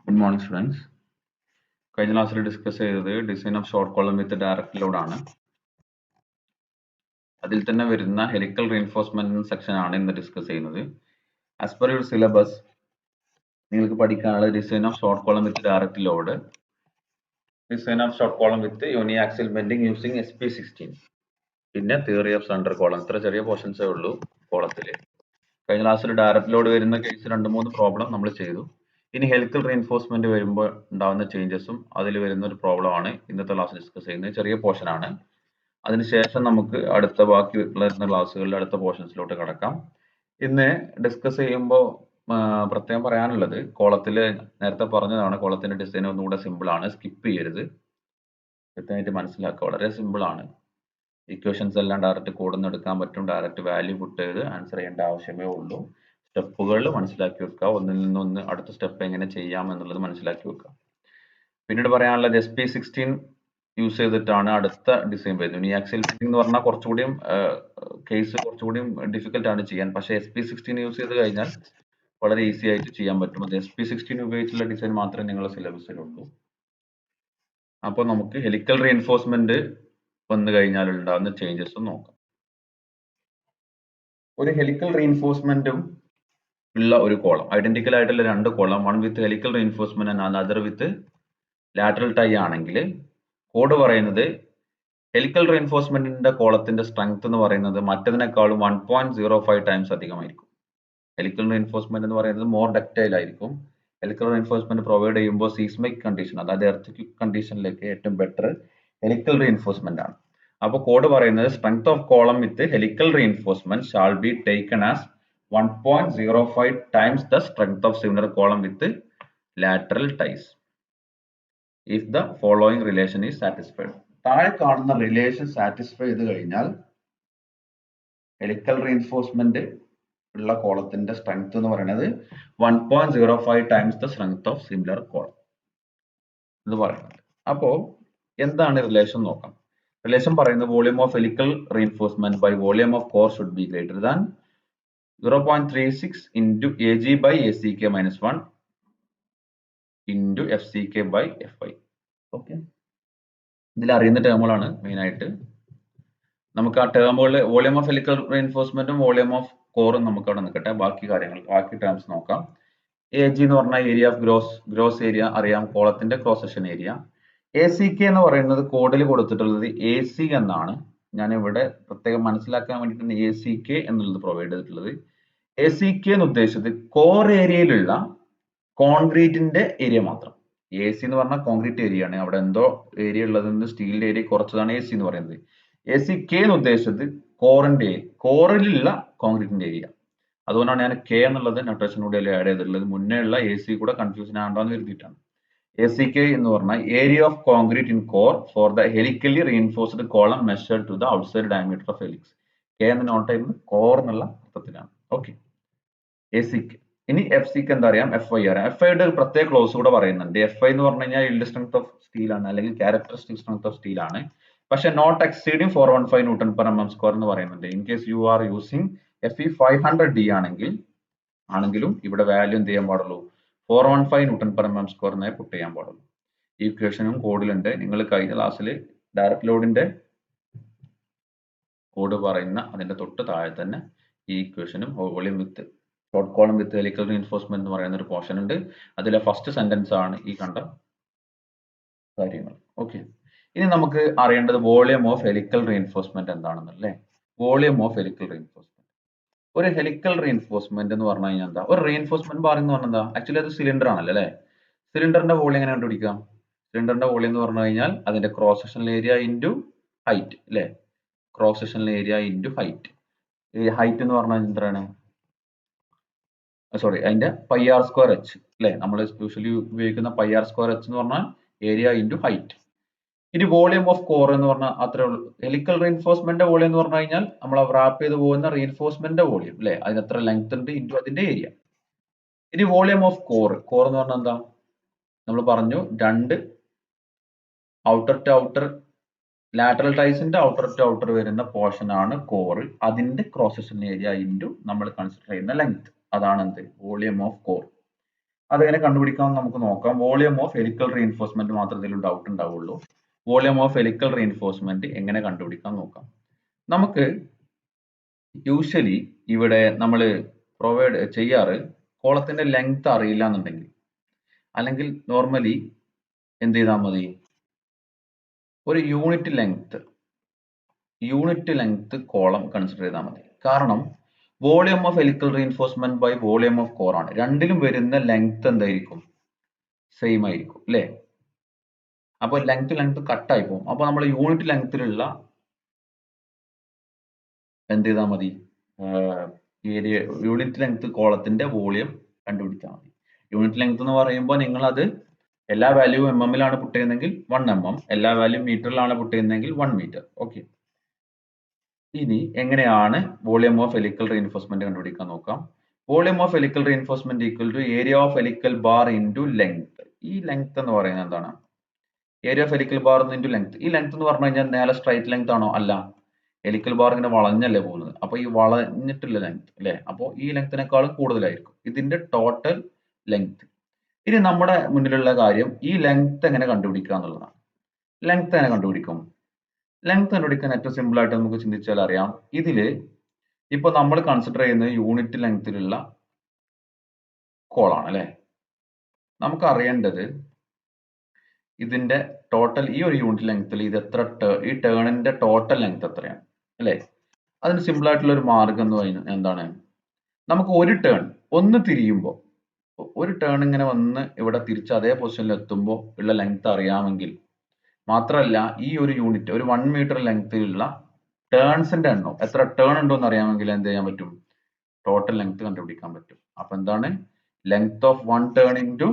Good morning, students. കഴിഞ്ഞ ക്ലാസ്സിൽ discuss ചെയ്തത് design of short column with direct load ആണ്. അതിൽ തന്നെ വരുന്ന ഹെലിക്കൽ റീഇൻഫോഴ്സ്മെന്റ് സെക്ഷൻ ആണ് ഇന്ന് ഡിസ്കസ് ചെയ്യുന്നത്. ആസ് പെർ യുവർ സിലബസ് നിങ്ങൾക്ക് പഠിക്കാനുള്ള design of short column with direct load, design of short column with uniaxial bending using SP16, പിന്നെ തിയറി ഓഫ് സെൻട്രൽ കോളം. ഇത്ര ചെറിയ പോർഷൻസേ ഉള്ളൂ കോളത്തിൽ. കഴിഞ്ഞ ക്ലാസ്സിൽ ഡയറക്ട് ലോഡ് വരുന്ന കേസ് 2-3 പ്രോബ്ലം നമ്മൾ ചെയ്തു. ഇനി ഹെലിക്കൽ റീഇൻഫോഴ്സ്മെന്റ് വരുമ്പോൾ ഉണ്ടാകുന്ന ചേഞ്ചസും അതിൽ വരുന്ന ഒരു പ്രോബ്ലം ആണ് ഇന്നത്തെ ക്ലാസ് ഡിസ്കസ് ചെയ്യുന്നത്. ചെറിയ പോർഷൻ ആണ്. അതിനുശേഷം നമുക്ക് അടുത്ത ബാക്കി വരുന്ന ക്ലാസ്സുകളിൽ അടുത്ത പോർഷൻസിലോട്ട് കടക്കാം. ഇന്ന് ഡിസ്കസ് ചെയ്യുമ്പോൾ പ്രത്യേകം പറയാനുള്ളത്, കോളത്തിൽ നേരത്തെ പറഞ്ഞതാണ്, കോളത്തിന്റെ ഡിസൈൻ ഒന്നുകൂടെ സിമ്പിൾ ആണ്. സ്കിപ്പ് ചെയ്യരുത്, കൃത്യമായിട്ട് മനസ്സിലാക്കുക. വളരെ സിമ്പിൾ ആണ്. ഇക്വേഷൻസ് എല്ലാം ഡയറക്റ്റ് കോഡിൽ നിന്ന് എടുക്കാൻ പറ്റും. ഡയറക്റ്റ് വാല്യൂ പുട്ട് ചെയ്ത് ആൻസർ ചെയ്യേണ്ട ആവശ്യമേ ഉള്ളൂ. സ്റ്റെപ്പുകൾ മനസ്സിലാക്കി വെക്കുക. ഒന്നിൽ നിന്നൊന്ന് അടുത്ത സ്റ്റെപ്പ് എങ്ങനെ ചെയ്യാം എന്നുള്ളത് മനസ്സിലാക്കി വെക്കുക. പിന്നീട് പറയാനുള്ളത് SP16 യൂസ് ചെയ്തിട്ടാണ് അടുത്ത ഡിസൈൻ വരുന്നത്. ഈ ആക്സിൽ ബെൻഡിങ് എന്ന് പറഞ്ഞാൽ കുറച്ചുകൂടിയും കേസ് കുറച്ചുകൂടിയും ഡിഫിക്കൽട്ട് ആണ് ചെയ്യാൻ. പക്ഷേ SP16 യൂസ് ചെയ്ത് കഴിഞ്ഞാൽ വളരെ ഈസി ആയിട്ട് ചെയ്യാൻ പറ്റും. അത് SP16 ഉപയോഗിച്ചുള്ള ഡിസൈൻ മാത്രമേ നിങ്ങളുടെ സിലബസിലുള്ളൂ. അപ്പോൾ നമുക്ക് ഹെലിക്കൽ റീഇൻഫോഴ്സ്മെന്റ് വന്നു കഴിഞ്ഞാൽ ഉണ്ടാകുന്ന ചേഞ്ചസും നോക്കാം. ഒരു ഹെലിക്കൽ റീഇൻഫോഴ്സ്മെന്റും ഉള്ള ഒരു കോളം, ഐഡന്റിക്കൽ ആയിട്ടുള്ള രണ്ട് column, one with helical reinforcement and other with lateral tie ആണെങ്കിൽ കോഡ് പറയുന്നത് ഹെലിക്കൽ റീഇൻഫോഴ്സ്മെന്റിന്റെ കോളത്തിന്റെ സ്ട്രെങ്ത് എന്ന് പറയുന്നത് മറ്റതിനേക്കാളും 1.05 ടൈംസ് അധികമായിരിക്കും. ഹെലിക്കൽ റീഇൻഫോഴ്സ്മെന്റ് എന്ന് പറയുന്നത് മോർ ഡക്റ്റൈൽ ആയിരിക്കും. ഹെലിക്കൽ റീഇൻഫോഴ്സ്മെന്റ് പ്രൊവൈഡ് ചെയ്യുമ്പോൾ സീസ്മിക് കണ്ടീഷൻ, അതായത് എർത്ത് കണ്ടീഷനിലേക്ക് ഏറ്റവും ബെറ്റർ ഹെലിക്കൽ റീഇൻഫോഴ്സ്മെന്റ് ആണ്. അപ്പോൾ കോഡ് പറയുന്നത് strength of column with helical reinforcement shall be taken as 1.05 times the strength of similar column with lateral ties if the following relation is satisfied. താഴെ കാണുന്ന relation satisfy ചെയ്ത് കഴിഞ്ഞാൽ helical reinforcement ഉള്ള കോളത്തിന്റെ strength എന്ന് പറയുന്നത് 1.05 times the strength of similar column എന്ന് പറയുന്നത്. അപ്പോ എന്താണ് റിലേഷൻ നോക്കാം. റിലേഷൻ പറയുന്നത് volume of helical reinforcement by volume of core should be greater than 0.36 into AG by ACK minus 1 into FCK by FY. Okay, ഇതിൽ അറിയുന്ന ടേമുകളാണ് മെയിൻ ആയിട്ട്. നമുക്ക് ആ ടേമുകൾ വോളിയം ഓഫ് ഹെലിക്കൽ റീഇൻഫോഴ്സ്മെന്റും വോളിയം ഓഫ് കോറും നമുക്ക് അവിടെ നിൽക്കട്ടെ. ബാക്കി കാര്യങ്ങൾ, ബാക്കി ടേംസ് നോക്കാം. AG എന്ന് പറഞ്ഞാൽ ഏരിയ ഓഫ് ഗ്രോസ് ഏരിയ അറിയാം, കോളത്തിന്റെ ക്രോസ് സെക്ഷൻ ഏരിയ. ACK എന്ന് പറയുന്നത് കോഡിൽ കൊടുത്തിട്ടുള്ളത് AC എന്നാണ്. ഞാൻ ഇവിടെ പ്രത്യേകം മനസ്സിലാക്കാൻ വേണ്ടിയിട്ടാണ് ACK എന്നുള്ളത് പ്രൊവൈഡ് ചെയ്തിട്ടുള്ളത്. ACK എന്ന് ഉദ്ദേശിച്ചത് കോർ ഏരിയയിലുള്ള കോൺക്രീറ്റിന്റെ ഏരിയ മാത്രം. AC എന്ന് പറഞ്ഞാൽ കോൺക്രീറ്റ് ഏരിയ ആണ്. അവിടെ എന്തോ ഏരിയ ഉള്ളതെന്ന് സ്റ്റീലിന്റെ ഏരിയ കുറച്ചതാണ് AC എന്ന് പറയുന്നത്. ACK എന്ന് ഉദ്ദേശിച്ചത് കോറിന്റെ, കോറിലുള്ള കോൺക്രീറ്റിന്റെ ഏരിയ. അതുകൊണ്ടാണ് ഞാൻ K എന്നുള്ളത് നൊട്ടേഷൻ കൂടി ആഡ് ചെയ്തിട്ടുള്ളത്. മുന്നേ ഉള്ള AC കൂടെ കൺഫ്യൂഷൻ ആണെന്ന് കരുതിയിട്ടാണ്. ACK എന്ന് പറഞ്ഞാൽ area of concrete in core for the helically reinforced column measured to the outside diameter of helix. K എന്ന് നോട്ട് ചെയ്യുന്നത് കോർ എന്നുള്ള അർത്ഥത്തിലാണ്. Okay, ACK. ഇനി FCK എന്താ അറിയാം, FI അറിയാം. FI യുടെ ഒരു പ്രത്യേക ക്ലോസ് കൂടെ പറയുന്നുണ്ട്. FI എന്ന് പറഞ്ഞു കഴിഞ്ഞാൽ yield strength ഓഫ് സ്റ്റീൽ ആണ്, അല്ലെങ്കിൽ ക്യാരക്ടറിസ്റ്റിക് സ്ട്രെങ്ത് ഓഫ് സ്റ്റീൽ ആണ്. പക്ഷെ not exceeding 415 newton per mm square എന്ന് പറയുന്നുണ്ട്. In case you are using FE 500D ആണെങ്കിലും ഇവിടെ വാല്യൂ എന്ത് ചെയ്യാൻ പാടുള്ളൂ, 415 ന്യൂട്ടൺ പെർ mm സ്ക്വയർ എന്നേ പുട്ട് ചെയ്യാൻ പാടുള്ളൂ. ഈ ഇക്വേഷനും കോഡിലുണ്ട്. നിങ്ങൾ കഴിഞ്ഞ ക്ലാസ്സിൽ ഡയറക്ട് ലോഡിന്റെ കോഡ് പറയുന്ന അതിന്റെ തൊട്ട് താഴെ തന്നെ ഈ ഇക്വേഷനും volume with short column with helical reinforcement എന്ന് പറയുന്ന ഒരു പോർഷൻ ഉണ്ട്. അതിലെ ഫസ്റ്റ് സെന്റൻസ് ആണ് ഈ കണ്ട കാര്യങ്ങൾ. ഓക്കെ, ഇനി നമുക്ക് അറിയേണ്ടത് വോളിയം ഓഫ് ഹെലിക്കൽ റീഇൻഫോഴ്സ്മെന്റ് എന്താണെന്നല്ലേ. വോളിയം ഓഫ് ഹെലിക്കൽ റീഇൻഫോഴ്സ്മെന്റ്, ഒരു ഹെലിക്കൽ റീഇൻഫോഴ്സ്മെന്റ് എന്ന് പറഞ്ഞു കഴിഞ്ഞാൽ എന്താ, ഒരു റീഇൻഫോഴ്സ്മെന്റ് ബാർ എന്ന് പറഞ്ഞാൽ എന്താ, ആക്ച്വലി അത് സിലിണ്ടർ ആണല്ലോ അല്ലെ. സിലിണ്ടറിന്റെ വോളിയം എങ്ങനെ കണ്ടുപിടിക്കാം. സിലിണ്ടറിന്റെ വോളിയം എന്ന് പറഞ്ഞു കഴിഞ്ഞാൽ അതിന്റെ cross sectional area into height അല്ലെ. Cross sectional area into height. ഈ ഹൈറ്റ് എന്ന് പറഞ്ഞാൽ എന്താണ്, സോറി, അതിന്റെ പൈ ആർ സ്ക്വയർ എച്ച് അല്ലെ. നമ്മൾ യൂഷ്വലി ഉപയോഗിക്കുന്ന പൈ ആർ സ്ക്വയർ എച്ച് എന്ന് പറഞ്ഞാൽ ഏരിയ ഇൻറ്റു ഹൈറ്റ്. ഇനി വോളിയം ഓഫ് കോർ എന്ന് പറഞ്ഞാൽ അത്രേ ഉള്ളൂ. ഹെലിക്കൽ റീഇൻഫോഴ്സ്മെന്റ് വോളിയം എന്ന് പറഞ്ഞു കഴിഞ്ഞാൽ നമ്മൾ റാപ്പ് ചെയ്ത് പോകുന്ന റീഇൻഫോഴ്സ്മെന്റ് വോളിയം അല്ലെ, അതിന് എത്ര ലെങ്ത് ഉണ്ട് ഇൻറ്റു അതിന്റെ ഏരിയ. ഇനി വോളിയം ഓഫ് കോർ, കോർ എന്ന് പറഞ്ഞാൽ എന്താ, നമ്മൾ പറഞ്ഞു രണ്ട് ഔട്ടർ ടു ഔട്ടർ ലാറ്ററൽ ടൈസിന്റെ ഔട്ടർ ടു ഔട്ടർ വരുന്ന പോർഷൻ ആണ് കോർ. അതിന്റെ ക്രോസ് സെക്ഷൻ ഏരിയ ഇൻറ്റു നമ്മൾ കൺസിഡർ ചെയ്യുന്ന ലെങ്ത്, അതാണ് എന്ത്, വോളിയം ഓഫ് കോർ. അതെങ്ങനെ കണ്ടുപിടിക്കാമെന്ന് നമുക്ക് നോക്കാം. വോളിയം ഓഫ് ഹെലിക്കൽ റീഇൻഫോഴ്സ്മെന്റ് മാത്രമേ ഇതിൽ ഡൗട്ട് ഉണ്ടാവുള്ളൂ. വോളിയം ഓഫ് ഹെലിക്കൽ റീഇൻഫോഴ്സ്മെന്റ് എങ്ങനെ കണ്ടുപിടിക്കാൻ നോക്കാം. നമുക്ക് യൂഷ്വലി ഇവിടെ നമ്മൾ പ്രൊവൈഡ് ചെയ്യാറ് കോളത്തിന്റെ ലെങ്ത് അറിയില്ല എന്നുണ്ടെങ്കിൽ, അല്ലെങ്കിൽ നോർമലി എന്ത് ചെയ്താൽ മതി, ഒരു യൂണിറ്റ് ലെങ്ത് കോളം കൺസിഡർ ചെയ്താൽ മതി. കാരണം volume of helical reinforcement by volume of core ആണ്. രണ്ടിലും വരുന്ന ലെങ്ത് എന്തായിരിക്കും? സെയിം ആയിരിക്കും അല്ലേ? അപ്പോൾ ലെങ്ത് കട്ടായി പോകും. അപ്പൊ നമ്മൾ യൂണിറ്റ് ലെങ്ത്തിലുള്ള എന്ത് ചെയ്താൽ മതി, ഏരിയ യൂണിറ്റ് ലെങ്ത് കോളത്തിന്റെ വോളിയം കണ്ടുപിടിച്ചാൽ മതി. യൂണിറ്റ് ലെങ്ത് എന്ന് പറയുമ്പോൾ നിങ്ങൾ അത് എല്ലാ വാല്യൂ ലാണ് പുട്ട് ചെയ്യുന്നതെങ്കിൽ 1 mm, എല്ലാ വാല്യൂ മീറ്ററിലാണ് പുട്ട് ചെയ്യുന്നതെങ്കിൽ 1 മീറ്റർ. ഓക്കെ. ഇനി എങ്ങനെയാണ് വോളിയം ഓഫ് ഹെലിക്കൽ റീഇൻഫോഴ്സ്മെന്റ് കണ്ടുപിടിക്കാൻ നോക്കാം. Volume of helical reinforcement equal to area of helical bar into length. ഈ ലെങ്ത് എന്ന് പറയുന്നത് എന്താണ്? Area of helical bar into length. ഈ ലെങ്ത് എന്ന് പറഞ്ഞു കഴിഞ്ഞാൽ നേരെ സ്ട്രൈറ്റ് ലെങ്ത് ആണോ? അല്ല, ഹെലിക്കൽ ബാർ ഇങ്ങനെ വളഞ്ഞല്ലേ പോകുന്നത്. അപ്പൊ ഈ വളഞ്ഞിട്ടുള്ള ലെങ്ത് അല്ലെ, അപ്പോൾ ഈ ലെങ്ത്തിനേക്കാളും കൂടുതലായിരിക്കും ഇതിന്റെ ടോട്ടൽ ലെങ്ത്. ഇനി നമ്മുടെ മുന്നിലുള്ള കാര്യം ഈ ലെങ്ത് എങ്ങനെ കണ്ടുപിടിക്കുക എന്നുള്ളതാണ്. ലെങ്ത് എങ്ങനെ കണ്ടുപിടിക്കും? ലെങ്ത് കണ്ടുപിടിക്കാൻ ഏറ്റവും സിമ്പിൾ ആയിട്ട് നമുക്ക് ചിന്തിച്ചാൽ അറിയാം. ഇതില് ഇപ്പൊ നമ്മൾ കൺസിഡർ ചെയ്യുന്നത് യൂണിറ്റ് ലെങ്ത്തിലുള്ള കോളാണ് അല്ലെ. നമുക്ക് അറിയേണ്ടത് ഇതിന്റെ ടോട്ടൽ, ഈ ഒരു യൂണിറ്റ് ലെങ്ത്തിൽ ഇത് എത്ര, ഈ ടേണിന്റെ ടോട്ടൽ ലെങ്ത് എത്രയാണ് അല്ലെ. അതിന് സിമ്പിൾ ആയിട്ടുള്ള ഒരു മാർഗം എന്ന് പറയുന്നത് എന്താണ്? നമുക്ക് ഒരു ടേൺ ഒന്ന് തിരിയുമ്പോൾ, ഒരു ടേൺ ഇങ്ങനെ വന്ന് ഇവിടെ തിരിച്ച് അതേ പൊസിഷനിൽ എത്തുമ്പോൾ ഉള്ള ലെങ്ത് അറിയാമെങ്കിൽ, മാത്രമല്ല ഈ ഒരു യൂണിറ്റ് ഒരു 1 മീറ്റർ ലെങ്ത്തിലുള്ള ടേൺസിന്റെ എണ്ണം, എത്ര ടേൺ ഉണ്ടോ എന്ന് അറിയാമെങ്കിൽ എന്ത് ചെയ്യാൻ പറ്റും? ടോട്ടൽ ലെങ്ത് കണ്ടുപിടിക്കാൻ പറ്റും. അപ്പൊ എന്താണ്? Length of one turn into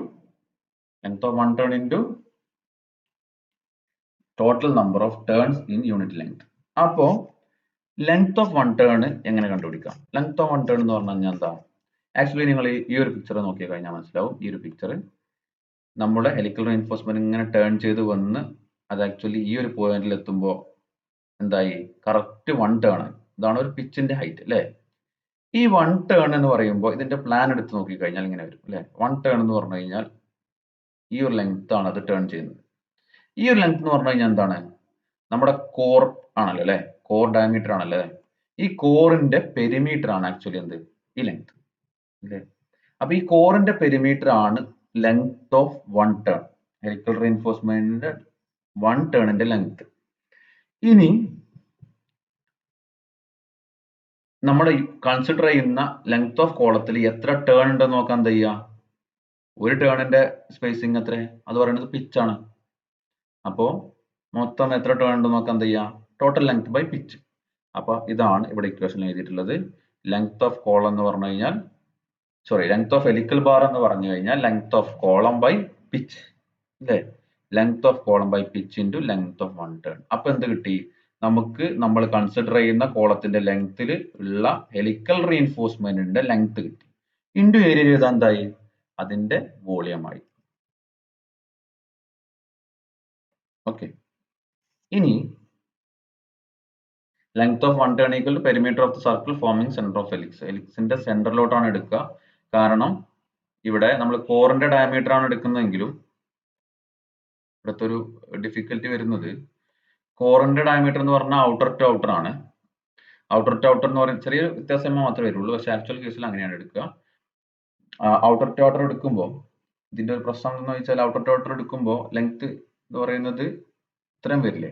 total number of turns in unit length. അപ്പോ ലെങ്ത് ഓഫ് വൺ ടേൺ എങ്ങനെ കണ്ടുപിടിക്കാം? ലെങ്ത് ഓഫ് വൺ ടേൺ എന്ന് പറഞ്ഞു കഴിഞ്ഞാൽ എന്താ? ആക്ച്വലി നിങ്ങൾ ഈ ഒരു പിക്ചർ നോക്കി കഴിഞ്ഞാൽ മനസ്സിലാവും. ഈ ഒരു പിക്ചർ നമ്മുടെ ഹെലിക്കൽ റീഇൻഫോഴ്സ്മെന്റ് ഇങ്ങനെ ടേൺ ചെയ്ത് വന്ന് അത് ആക്ച്വലി ഈ ഒരു പോയിന്റിൽ എത്തുമ്പോൾ എന്തായി? കറക്റ്റ് 1 ടേൺ ആയി. ഇതാണ് ഒരു പിച്ചിന്റെ ഹൈറ്റ് അല്ലെ. ഈ 1 ടേൺ എന്ന് പറയുമ്പോൾ ഇതിന്റെ പ്ലാൻ എടുത്ത് നോക്കി കഴിഞ്ഞാൽ ഇങ്ങനെ വരും അല്ലെ. 1 ടേൺ എന്ന് പറഞ്ഞു കഴിഞ്ഞാൽ ഈ ഒരു ലെങ്ത് ആണ് അത് ടേൺ ചെയ്യുന്നത്. ഈ ഒരു ലെങ്ത് എന്ന് പറഞ്ഞു കഴിഞ്ഞാൽ എന്താണ്? നമ്മുടെ കോർ ആണല്ലോ അല്ലെ, കോർ ഡയമീറ്റർ ആണല്ലോ അല്ലെ. ഈ കോറിന്റെ പെരിമീറ്റർ ആണ് ആക്ച്വലി എന്ത്? ഈ ലെങ്ത് അല്ലേ. അപ്പൊ ഈ കോറിന്റെ പെരിമീറ്റർ ആണ് ലെങ്ത് ഓഫ് 1 ടേൺ, ഹെലിക്കൽ റീഇൻഫോഴ്സ്മെന്റിന്റെ 1 ടേണിന്റെ ലെങ്ത്. ഇനി നമ്മൾ കൺസിഡർ ചെയ്യുന്ന ലെങ്ത് ഓഫ് കോളത്തിൽ എത്ര ടേൺ ഉണ്ടെന്ന് നോക്കാൻ എന്താ ചെയ്യുക? ഒരു ടേണിന്റെ സ്പേസിങ് എത്ര? അത് പറയുന്നത് പിച്ച് ആണ്. അപ്പോ മൊത്തം എത്ര ടേൺ ഉണ്ടെന്ന് നോക്കാൻ എന്താ ചെയ്യുക? Total length by pitch. അപ്പൊ ഇതാണ് ഇവിടെ ഇക്വേഷൻ എഴുതിയിട്ടുള്ളത്. ലെങ്ത് ഓഫ് കോളം എന്ന് പറഞ്ഞു കഴിഞ്ഞാൽ, sorry, length of helical bar എന്ന് പറഞ്ഞു കഴിഞ്ഞാൽ length of column by pitch അല്ലേ. Length of column by pitch into length of 1 turn. അപ്പൊ എന്ത് കിട്ടി? നമുക്ക് നമ്മൾ കൺസിഡർ ചെയ്യുന്ന കോളത്തിന്റെ ലെങ്ത്തിൽ ഉള്ള ഹെലിക്കൽ റീഇൻഫോഴ്സ്മെന്റിന്റെ ലെങ്ത് കിട്ടി. ഇൻറ്റു ഏരിയ ചെയ്താൽ എന്തായി? അതിന്റെ വോളിയമായി. ഓക്കെ. ഇനി length of 1 turn equal to perimeter of the circle forming centre of helix. ഹെലിക്സിന്റെ സെന്ററിലോട്ടാണ് എടുക്കുക. കാരണം ഇവിടെ നമ്മൾ കോറിന്റെ ഡയമീറ്റർ ആണ് എടുക്കുന്നതെങ്കിലും ഇവിടുത്തെ ഒരു ഡിഫിക്കൽറ്റി വരുന്നത്, കോറിന്റെ ഡയമീറ്റർ എന്ന് പറഞ്ഞാൽ ഔട്ടർ ടു ഔട്ടർ ആണ്. ഔട്ടർ ടു ഔട്ടർ എന്ന് പറയുന്നത് ചെറിയ വ്യത്യാസം മാത്രമേ വരുള്ളൂ. പക്ഷെ ആക്ച്വൽ കേസിൽ അങ്ങനെയാണ് എടുക്കുക. ഔട്ടർ ടു ഔട്ടർ എടുക്കുമ്പോൾ ഇതിന്റെ ഒരു പ്രശ്നം എന്ന് വെച്ചാൽ, ഔട്ടർ ടു ഔട്ടർ എടുക്കുമ്പോൾ ലെങ്ത് എന്ന് പറയുന്നത് ഇത്രയും വരില്ലേ.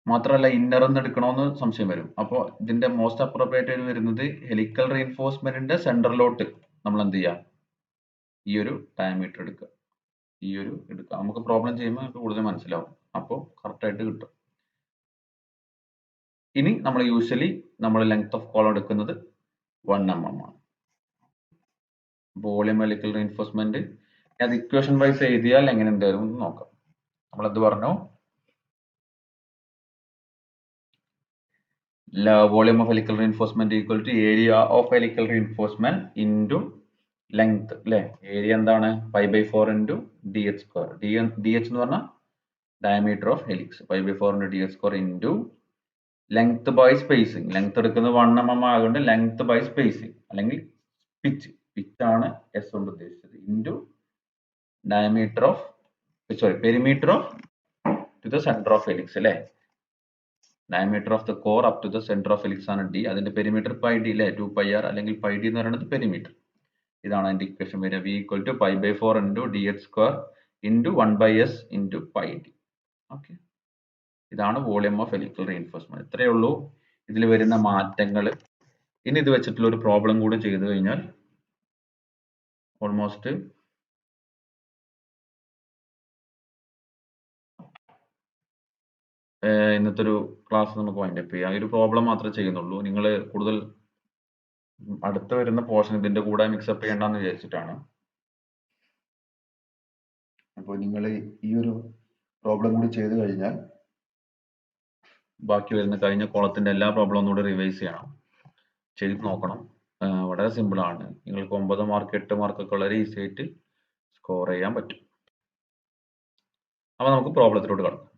മാത്രമല്ല ഇന്നർ എന്ന് എടുക്കണമെന്ന് സംശയം വരും. അപ്പോൾ ഇതിന്റെ മോസ്റ്റ് അപ്രോപ്രിയേറ്റ് വരുന്നത് ഹെലിക്കൽ റീഇൻഫോഴ്സ്മെന്റിന്റെ സെന്ററിലോട്ട് നമ്മൾ എന്ത് ചെയ്യുക? ഈ ഒരു ഡയമീറ്റർ എടുക്കുക. ഈ ഒരു എടുക്കുക. നമുക്ക് പ്രോബ്ലം ചെയ്യുമ്പോൾ നമുക്ക് കൂടുതൽ മനസ്സിലാവും. അപ്പോൾ കറക്റ്റ് ആയിട്ട് കിട്ടും. ഇനി നമ്മൾ യൂഷ്വലി നമ്മൾ ലെങ്ത് ഓഫ് കോളം എടുക്കുന്നത് 1 mm ആണ്. വോളിയം ഹെലിക്കൽ റീഇൻഫോഴ്സ്മെന്റ് അത് ഇക്വേഷൻ വൈസ് എഴുതിയാൽ എങ്ങനെ എന്തായാലും നോക്കാം. നമ്മൾ എന്ത് പറഞ്ഞു? Volume of helical reinforcement equal to area of helical reinforcement into length അല്ലെ. ഏരിയ എന്താണ്? π/4 ഇൻറ്റു dh സ്ക്വയർ. dh എന്ന് പറഞ്ഞാൽ diameter of helix. π/4 into dh square into length by spacing. Length എടുക്കുന്നത് 1 mm ആയതുകൊണ്ട് ലെങ്ത് ബൈ സ്പേസിങ് അല്ലെങ്കിൽ pitch. Pitch ആണ് S കൊണ്ട് ഉദ്ദേശിച്ചത് into diameter of perimeter of two the centre of helix അല്ലേ. Diameter of the core up to the centre of helix ആണ് D. അതിന്റെ perimeter pi D അല്ലേ, 2πr അല്ലെങ്കിൽ pi D എന്ന് പറയുന്നത് പെരിമീറ്റർ. ഇതാണ് അതിന്റെ ഇക്വേഷൻ വരിക. V equal to π/4 into D H square into 1/s into pi D. Okay, ഇതാണ് വോളിയം ഓഫ് ഹെലിക്കൽ റീഇൻഫോഴ്സ്മെന്റ്. ഇത്രയേ ഉള്ളൂ ഇതിൽ വരുന്ന മാറ്റങ്ങൾ. ഇനി ഇത് വെച്ചിട്ടുള്ള ഒരു പ്രോബ്ലം കൂടി ചെയ്തു കഴിഞ്ഞാൽ ഓൾമോസ്റ്റ് ഇന്നത്തെ ഒരു ക്ലാസ് നമുക്ക് വൈൻഡപ്പ് ചെയ്യാം. ഈ ഒരു പ്രോബ്ലം മാത്രമേ ചെയ്യുന്നുള്ളൂ. നിങ്ങൾ കൂടുതൽ അടുത്ത് വരുന്ന പോർഷൻ ഇതിന്റെ കൂടെ മിക്സപ്പ് ചെയ്യണ്ടെന്ന് വിചാരിച്ചിട്ടാണ്. അപ്പോൾ നിങ്ങൾ ഈ ഒരു പ്രോബ്ലം കൂടി ചെയ്തു കഴിഞ്ഞാൽ ബാക്കി വരുന്ന കഴിഞ്ഞ കോളത്തിന്റെ എല്ലാ പ്രോബ്ലം ഒന്നുകൂടി റിവൈസ് ചെയ്യണം, ചെയ്ത് നോക്കണം. വളരെ സിമ്പിൾ ആണ്. നിങ്ങൾക്ക് 9 മാർക്ക് 8 മാർക്ക് ഒക്കെ വളരെ ഈസി ആയിട്ട് സ്കോർ ചെയ്യാൻ പറ്റും. അപ്പൊ നമുക്ക് പ്രോബ്ലത്തിലോട്ട് കടക്കാം.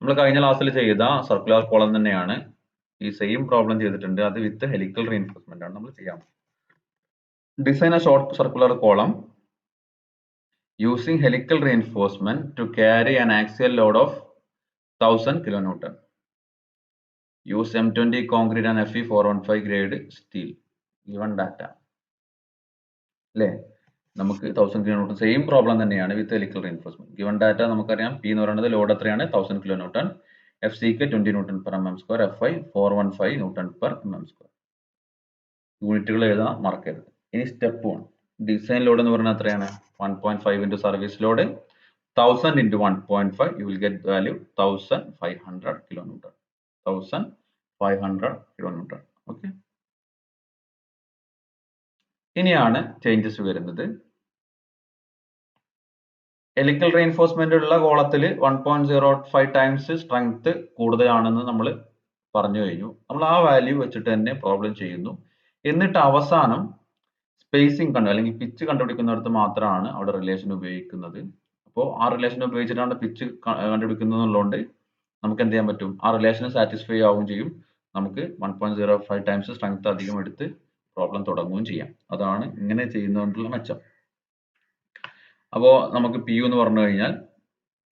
നമ്മൾ കഴിഞ്ഞ ക്ലാസ്സിൽ ചെയ്ത സർക്കുലർ കോളം തന്നെയാണ് ഈ സെയിം പ്രോബ്ലം ചെയ്തിട്ടുണ്ട്. അത് വിത്ത് ഹെലിക്കൽ റീഇൻഫോഴ്സ്മെന്റ് ആണ് നമ്മൾ ചെയ്യാം. Design A short circular column using helical reinforcement to carry an axial load of 1000 kilonewton. Use M20 concrete and Fe 415 grade steel. Given data. അല്ലേ, നമുക്ക് 1000 kilonewton സെയിം പ്രോബ്ലം തന്നെയാണ് വിത്ത് helical reinforcement. Given data നമുക്കറിയാം. P എന്ന് പറയുന്നത് load എത്രയാണ്, 1000 kilonewton. FCക്ക് 20 Newton per mm², FI 415 Newton per mm². യൂണിറ്റുകൾ എഴുതാൻ മറക്കരുത്. ഇനി സ്റ്റെപ്പ് 1, ഡിസൈൻ ലോഡ് എന്ന് പറയുന്നത് എത്രയാണ്, 1.5 into service load 1000 into 1.5, you will get value 1500 kilonewton. 1500 kilonewton. Okay, ഇനിയാണ് ചേഞ്ചസ് വരുന്നത്. ഹെലിക്കൽ റീഇൻഫോഴ്സ്മെന്റ് ഉള്ള കോളത്തിൽ 1.05 ടൈംസ് സ്ട്രെങ്ത് കൂടുതലാണെന്ന് നമ്മൾ പറഞ്ഞു കഴിഞ്ഞു. നമ്മൾ ആ വാല്യൂ വെച്ചിട്ട് തന്നെ പ്രോബ്ലം ചെയ്യുന്നു. എന്നിട്ട് അവസാനം സ്പേസിംഗ് കണ്ടു അല്ലെങ്കിൽ പിച്ച് കണ്ടുപിടിക്കുന്നിടത്ത് മാത്രമാണ് അവിടെ റിലേഷൻ ഉപയോഗിക്കുന്നത്. അപ്പോൾ ആ റിലേഷൻ ഉപയോഗിച്ചിട്ടാണ് പിച്ച് കണ്ടുപിടിക്കുന്നത് എന്നുള്ളതുകൊണ്ട് നമുക്ക് എന്ത് ചെയ്യാൻ പറ്റും, ആ റിലേഷന് സാറ്റിസ്ഫൈ ആവുകയും ചെയ്യും. നമുക്ക് 1.05 ടൈംസ് സ്ട്രെങ്ത് അധികം എടുത്ത് പ്രോബ്ലം തുടങ്ങുകയും ചെയ്യാം. അതാണ് ഇങ്ങനെ ചെയ്യുന്നതുകൊണ്ടുള്ള മെച്ചം. അപ്പോൾ നമുക്ക് പി യു എന്ന് പറഞ്ഞു കഴിഞ്ഞാൽ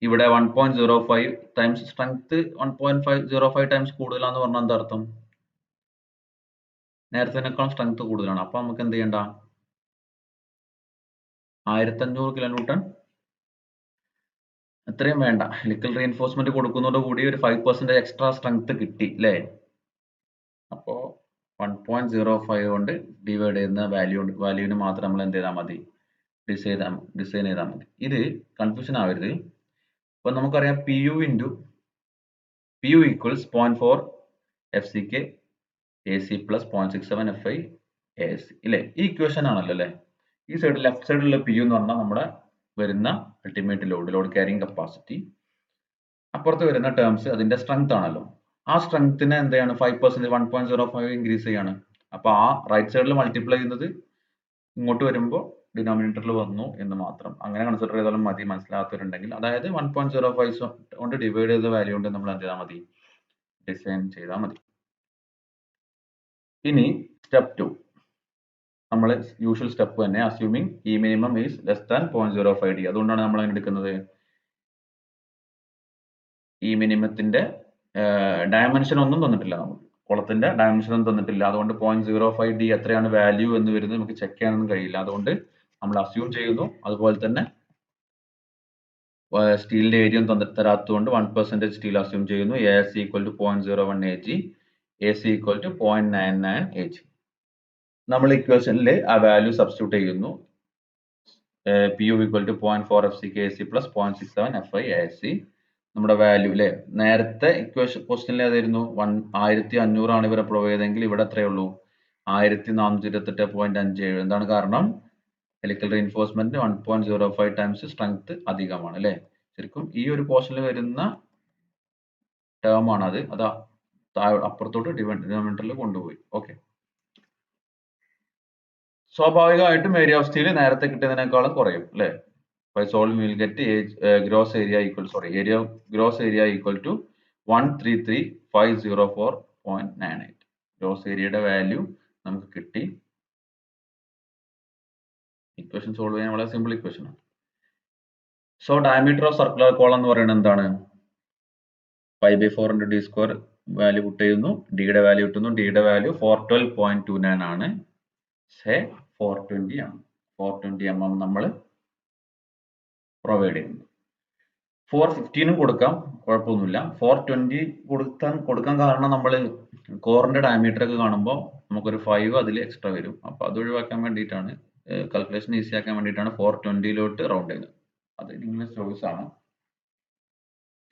ഇവിടെ 1.05 ടൈംസ് സ്ട്രെങ്ത് 1.05 ടൈംസ് കൂടുതലാന്ന് പറഞ്ഞാൽ എന്താ അർത്ഥം, നേരത്തേക്കാളും സ്ട്രെങ്ത് കൂടുതലാണ്. അപ്പൊ നമുക്ക് എന്ത് ചെയ്യണ്ട, 1500 kilonewton അത്രയും വേണ്ട. ഹെലിക്കൽ റീഇൻഫോഴ്സ്മെന്റ് കൊടുക്കുന്നതോട് കൂടി ഒരു 5% എക്സ്ട്രാ സ്ട്രെങ്ത് കിട്ടി അല്ലേ. അപ്പോ 1.05 കൊണ്ട് ഡിവൈഡ് ചെയ്യുന്ന വാല്യൂവിന് മാത്രം നമ്മൾ എന്ത് ചെയ്താൽ മതി, ഡിസൈൻ ചെയ്താൽ മതി. ഇത് കൺഫ്യൂഷൻ ആവരുത്. അപ്പൊ നമുക്കറിയാം P U equals 0.4 FCK AC plus 0.67 FI AC ഇല്ലേ. ഈ ഇക്വേഷൻ ആണല്ലോ അല്ലെ. ഈ സൈഡ് ലെഫ്റ്റ് സൈഡിലുള്ള പി യു എന്ന് പറഞ്ഞാൽ നമ്മുടെ വരുന്ന അൾട്ടിമേറ്റ് ലോഡ് ക്യാരിങ് കപ്പാസിറ്റി. അപ്പുറത്ത് വരുന്ന ടേംസ് അതിന്റെ സ്ട്രെങ്ത് ആണല്ലോ. ആ സ്ട്രെങ്ത്തിനെ എന്താണ് 5% 1.05 ഇൻക്രീസ് ചെയ്യാണ്. അപ്പൊ ആ റൈറ്റ് സൈഡിൽ മൾട്ടിപ്ലൈ ചെയ്യുന്നത് ഇങ്ങോട്ട് വരുമ്പോൾ ഡിനോമിനേറ്ററിൽ വന്നു എന്ന് മാത്രം. അങ്ങനെ കൺസിഡർ ചെയ്താലും മതി മനസ്സിലാത്തവരുണ്ടെങ്കിൽ. അതായത് 1.05 കൊണ്ട് ഡിവൈഡ് ചെയ്ത വാല്യൂ കൊണ്ട് നമ്മൾ എന്ത് ചെയ്താൽ മതി, ഡിസൈൻ ചെയ്താൽ മതി. ഇനി സ്റ്റെപ്പ് 2, നമ്മൾ യൂഷ്വൽ സ്റ്റെപ്പ് തന്നെ, assuming E minimum is less than 0.05 d. അതുകൊണ്ടാണ് നമ്മൾ അങ്ങനെ എടുക്കുന്നത്. ഈ മിനിമത്തിന്റെ ഡയമെൻഷൻ ഒന്നും തന്നിട്ടില്ല, നമുക്ക് കുളത്തിന്റെ ഡയമെൻഷൻ ഒന്നും തന്നിട്ടില്ല. അതുകൊണ്ട് 0.05 d എത്രയാണ് വാല്യൂ എന്ന് വരുന്നത് നമുക്ക് ചെക്ക് ചെയ്യാനൊന്നും കഴിയില്ല. അതുകൊണ്ട് നമ്മൾ അസ്യൂം ചെയ്യുന്നു. അതുപോലെ തന്നെ സ്റ്റീലിന്റെ ഏരിയ തരാത്തതുകൊണ്ട് 1% സ്റ്റീൽ അസ്യൂം ചെയ്യുന്നു. AS equal to 0.01 AG, AC equal to 0.99 AG. നമ്മൾ ഇക്വേഷനിൽ ആ വാല്യൂ സബ്സ്റ്റിറ്റ്യൂട്ട് ചെയ്യുന്നു. PU equal to 0.4 FCK AC plus 0.67 FI AC. നമ്മുടെ വാല്യൂ അല്ലെ, നേരത്തെ ഇക്വേഷൻ ക്വസ്റ്റ്യനിൽ ഏതായിരുന്നു, 1500 ആണ് ഇവരെ പ്രൊവൈഡ് ചെയ്തെങ്കിൽ ഇവിടെ എത്രയേ ഉള്ളൂ, 1428.57. എന്താണ് കാരണം, ഹെലിക്കൽ റീഇൻഫോഴ്സ്മെന്റ് 1.05 ടൈംസ് സ്ട്രെങ്ത് അധികമാണ് അല്ലെ. ശരിക്കും ഈ ഒരു പോർഷനിൽ വരുന്ന ടേം ആണ് അത്, അതാ അപ്പുറത്തോട്ട് ഡിനോമിനേറ്ററിൽ കൊണ്ടുപോയി. ഓക്കെ, സ്വാഭാവികമായിട്ടും ഏരിയ ഓഫ് സ്റ്റീൽ നേരത്തെ കിട്ടിയതിനേക്കാളും കുറയും അല്ലെ. By solving we will get gross area equal gross area equal to 133,504.98. Gross ഏരിയയുടെ വാല്യൂ നമുക്ക് കിട്ടി. ഇക്വേഷൻ സോൾവ് ചെയ്യാൻ വളരെ സിമ്പിൾ ഇക്വേഷൻ ആണ്. So diameter of circular column എന്ന് പറയുന്നത് എന്താണ്? 5/4 × d സ്ക്വയർ വാല്യൂ പുട്ട് ചെയ്യുന്നു, ഡിയുടെ വാല്യൂ കിട്ടുന്നു. ഡിയുടെ വാല്യൂ 412.29 ആണ്. സേ 420 ആണ്. 420 mm നമ്മൾ പ്രൊവൈഡ് ചെയ്യുന്നു. 415 കൊടുക്കാം, കുഴപ്പമൊന്നുമില്ല. 420 കൊടുക്കാൻ കാരണം നമ്മൾ കോറിന്റെ ഡയമീറ്റർ ഒക്കെ കാണുമ്പോൾ നമുക്കൊരു 5 അതിൽ എക്സ്ട്രാ വരും. അപ്പൊ അത് ഒഴിവാക്കാൻ വേണ്ടിയിട്ടാണ്, കാൽക്കുലേഷൻ ഈസി ആക്കാൻ വേണ്ടിയിട്ടാണ് 420 റൗണ്ട് ചെയ്യുന്നത്. അത് നിങ്ങളുടെ ചോയ്സ് ആണ്.